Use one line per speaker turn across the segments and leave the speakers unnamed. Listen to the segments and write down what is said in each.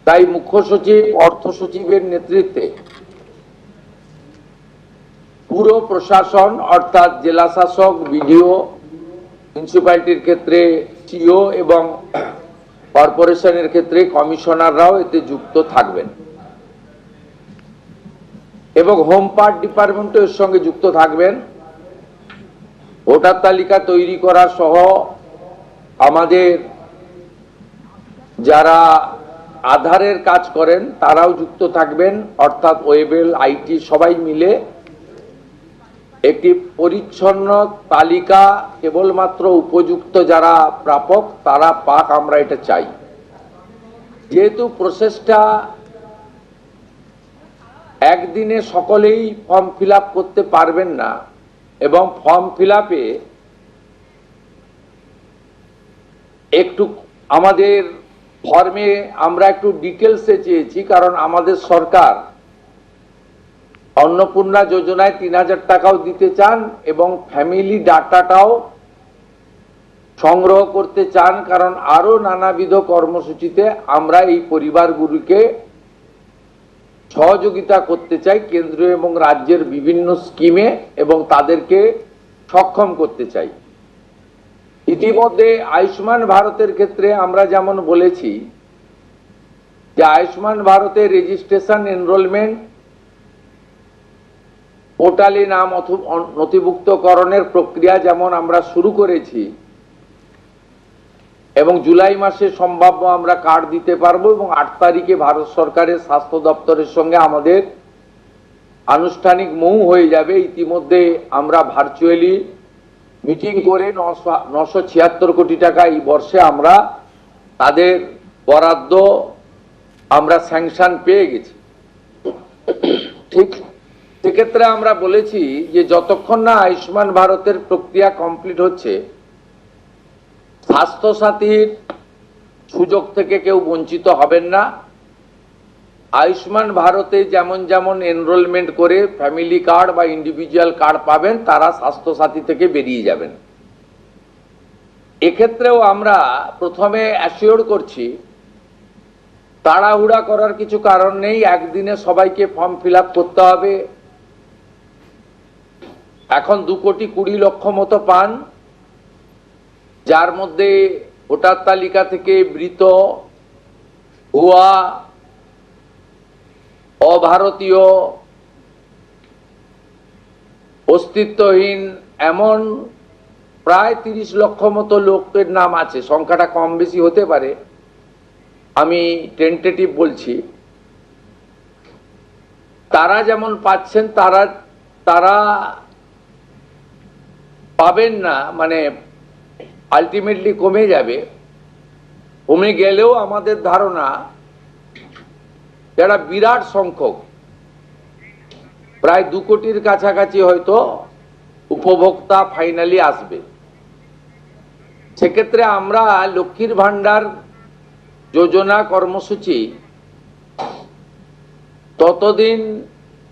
তাই মুখ্য সচিব, অর্থ সচিবের নেতৃত্বে পুরো প্রশাসন অর্থাৎ জেলা শাসক, বিডিও, মিউনিসিপ্যালিটির ক্ষেত্রে সিও এবং কর্পোরেশনের ক্ষেত্রে কমিশনাররাও এতে যুক্ত থাকবেন এবং হোম পার্ট ডিপার্টমেন্টও এর সঙ্গে যুক্ত থাকবেন। ভোটার তালিকা তৈরি করা সহ আমাদের যারা আধারের কাজ করেন তারাও যুক্ত থাকবেন, অর্থাৎ ওয়েবেল, আইটি সবাই মিলে একটি পরিচ্ছন্ন তালিকা কেবলমাত্র উপযুক্ত যারা প্রাপক তারা পাক, আমরা এটা চাই। যেহেতু প্রসেসটা একদিনে সকলেই ফর্ম ফিল আপ করতে পারবেন না এবং ফর্ম ফিল আপে একটু আমাদের ফর্মে আমরা একটু ডিটেলসে চেয়েছি, কারণ আমাদের সরকার অন্নপূর্ণা যোজনায় ৩,০০০ টাকাও দিতে চান এবং ফ্যামিলি ডাটাটাও সংগ্রহ করতে চান, কারণ আরো নানাবিধ কর্মসূচিতে আমরা এই পরিবারগুলিকে সহযোগিতা করতে চাই কেন্দ্রীয় এবং রাজ্যের বিভিন্ন স্কিমে এবং তাদেরকে সক্ষম করতে চাই। ইতিমধ্যে আয়ুষ্মান ভারতের ক্ষেত্রে আমরা যেমন বলেছি যে আয়ুষ্মান ভারতের রেজিস্ট্রেশন, এনরোলমেন্ট, পোর্টালে নাম নথিভুক্তকরণের প্রক্রিয়া যেমন আমরা শুরু করেছি এবং জুলাই মাসে সম্ভাব্য আমরা কার্ড দিতে পারবো এবং ৮ তারিখে ভারত সরকারের স্বাস্থ্য দপ্তরের সঙ্গে আমাদের আনুষ্ঠানিক মৌ হয়ে যাবে। ইতিমধ্যে আমরা ভার্চুয়ালি মিটিং করে 976 কোটি টাকা এই বর্ষে আমরা তাদের বরাদ্দ আমরা স্যাংশন পেয়ে গেছি। ঠিক সেক্ষেত্রে আমরা বলেছি যে যতক্ষণ না আয়ুষ্মান ভারতের প্রক্রিয়া কমপ্লিট হচ্ছে, স্বাস্থ্য সাথীর সুযোগ থেকে কেউ বঞ্চিত হবেন না। আয়ুষ্মান ভারতে যেমন যেমন এনরোলমেন্ট করে ফ্যামিলি কার্ড বা ইন্ডিভিজুয়াল কার্ড পাবেন তারা স্বাস্থ্য সাথী থেকে বেরিয়ে যাবেন। এক্ষেত্রেও আমরা প্রথমে অ্যাসিওর করছি তাড়াহুড়া করার কিছু কারণ নেই, একদিনে সবাইকে ফর্ম ফিল আপ করতে হবে। এখন 2,20,00,000 মতো পান, যার মধ্যে ভোটার তালিকা থেকে মৃত, ভুয়া, অভারতীয়, অস্তিত্বহীন এমন প্রায় 30 লক্ষ মতো লোকের নাম আছে। সংখ্যাটা কম বেশি হতে পারে, আমি টেন্টেটিভ বলছি। তারা যেমন পাচ্ছেন তারা পাবেন না, মানে আলটিমেটলি কমে যাবে। কমে গেলেও আমাদের ধারণা যারা বিরাট সংখ্যক, প্রায় 2 কোটির কাছাকাছি হয়তো উপভোক্তা ফাইনালি আসবে। সেক্ষেত্রে আমরা লক্ষ্মীর ভান্ডার যোজনা কর্মসূচি ততদিন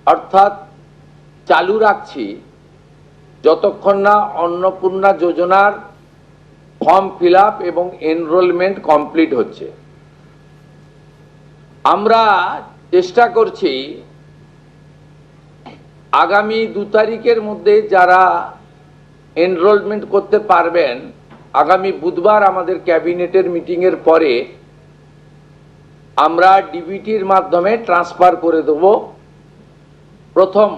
অর্থাৎ চালু রাখছি যতক্ষণ না অন্নপূর্ণা যোজনার ফর্ম ফিল আপ এবং এনরোলমেন্ট কমপ্লিট হচ্ছে। আমরা চেষ্টা করছি আগামী 2 তারিখের মধ্যে যারা এনরোলমেন্ট করতে পারবেন, আগামী বুধবার আমাদের ক্যাবিনেটের মিটিংয়ের পরে আমরা ডিবিটির মাধ্যমে ট্রান্সফার করে দেব। প্রথম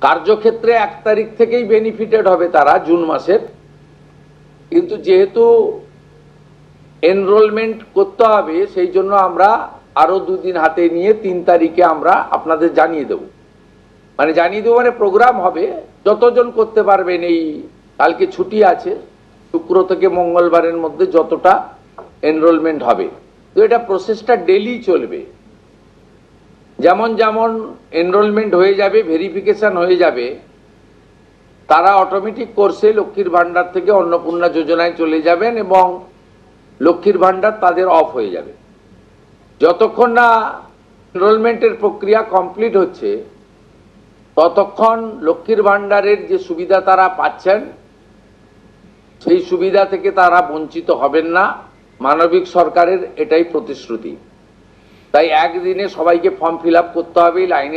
কার্যক্ষেত্রে 1 তারিখ থেকেই বেনিফিটেড হবে তারা, জুন মাসের। কিন্তু যেহেতু এনরোলমেন্ট করতে হবে সেই জন্য আমরা আরো 2 দিন হাতে নিয়ে 3 তারিখে আমরা আপনাদের জানিয়ে দেব। মানে প্রোগ্রাম হবে, যতজন করতে পারবেন। এই কালকে ছুটি আছে, শুক্র থেকে মঙ্গলবারের মধ্যে যতটা এনরোলমেন্ট হবে। তো এটা প্রসেসটা ডেলি চলবে। যেমন যেমন এনরোলমেন্ট হয়ে যাবে, ভেরিফিকেশন হয়ে যাবে, তারা অটোমেটিক কোর্সে লক্ষ্মীর ভান্ডার থেকে অন্নপূর্ণা যোজনায় চলে যাবেন এবং লক্ষ্মীর ভান্ডার তাদের অফ হয়ে যাবে। যতক্ষণ না এনরোলমেন্টের প্রক্রিয়া কমপ্লিট হচ্ছে ততক্ষণ লক্ষ্মীর ভান্ডারের যে সুবিধা তারা পাচ্ছেন সেই সুবিধা থেকে তারা বঞ্চিত হবেন না। মানবিক সরকারের এটাই প্রতিশ্রুতি। তাই একদিনে সবাইকে ফর্ম ফিল আপ করতে হবে, লাইনে